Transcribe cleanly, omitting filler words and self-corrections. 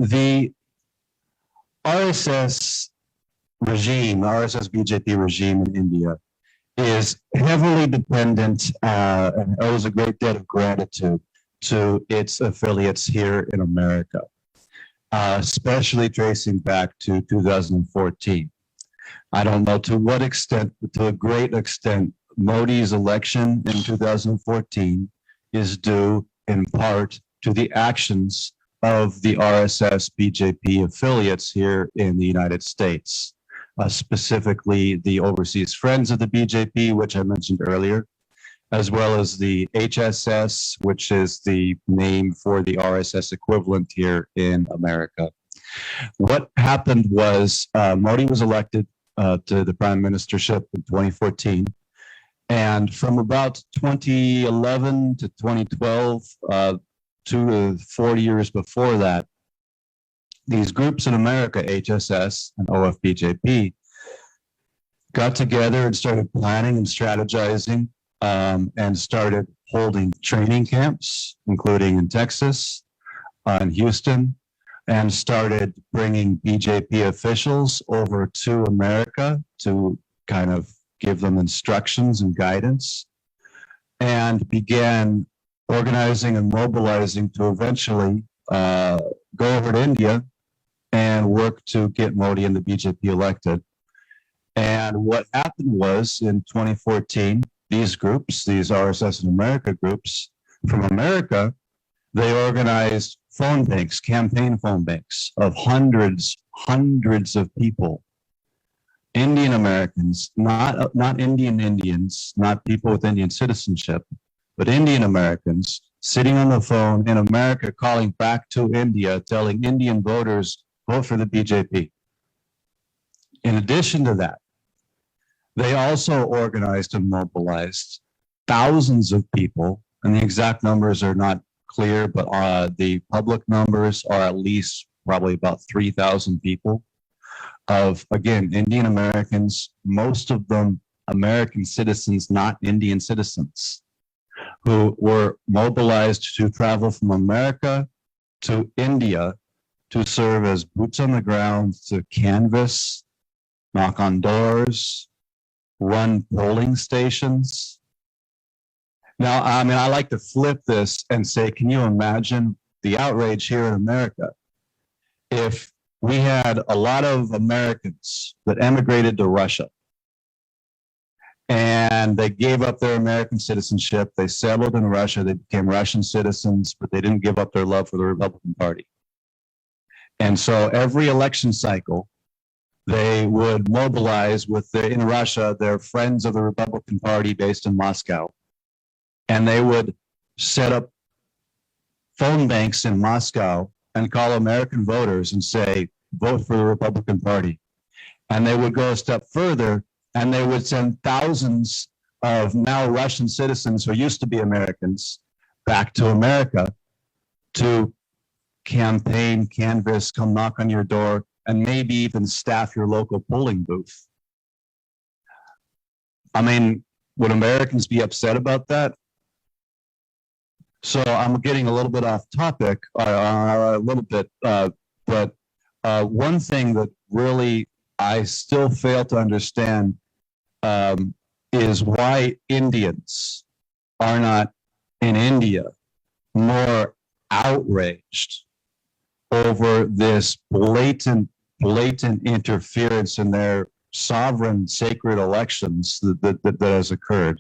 the RSS regime, RSS BJP regime in India is heavily dependent and owes a great debt of gratitude to its affiliates here in America, especially tracing back to 2014. I don't know to what extent, but to a great extent, Modi's election in 2014 is due in part to the actions of the RSS BJP affiliates here in the United States, specifically the Overseas Friends of the BJP, which I mentioned earlier, as well as the HSS, which is the name for the RSS equivalent here in America. What happened was Modi was elected to the prime ministership in 2014. And from about 2011 to 2012, 2 to 4 years before that, these groups in America, HSS and OFBJP, got together and started planning and strategizing and started holding training camps, including in Texas and Houston, and started bringing BJP officials over to America to kind of give them instructions and guidance, and began organizing and mobilizing to eventually go over to India and work to get Modi and the BJP elected. And what happened was in 2014, these groups, these RSS in America groups from America, they organized phone banks, campaign phone banks of hundreds of people, Indian Americans, not Indian Indians, not people with Indian citizenship, but Indian Americans sitting on the phone in America calling back to India, telling Indian voters, vote for the BJP. In addition to that, they also organized and mobilized thousands of people, and the exact numbers are not clear, but the public numbers are at least probably about 3,000 people of, again, Indian Americans, most of them American citizens, not Indian citizens, who were mobilized to travel from America to India to serve as boots on the ground, to canvass, knock on doors, run polling stations. Now, I mean, I like to flip this and say, can you imagine the outrage here in America if we had a lot of Americans that emigrated to Russia and they gave up their American citizenship, they settled in Russia, they became Russian citizens, but they didn't give up their love for the Republican Party. And so every election cycle, they would mobilize with in Russia, their friends of the Republican Party based in Moscow. And they would set up phone banks in Moscow and call American voters and say, vote for the Republican Party. And they would go a step further and they would send thousands of now Russian citizens who used to be Americans back to America to campaign, canvass, come knock on your door, and maybe even staff your local polling booth. I mean, would Americans be upset about that? So I'm getting a little bit off topic, a little bit, but one thing that really I still fail to understand is why Indians are not in India more outraged over this blatant interference in their sovereign sacred elections that has occurred.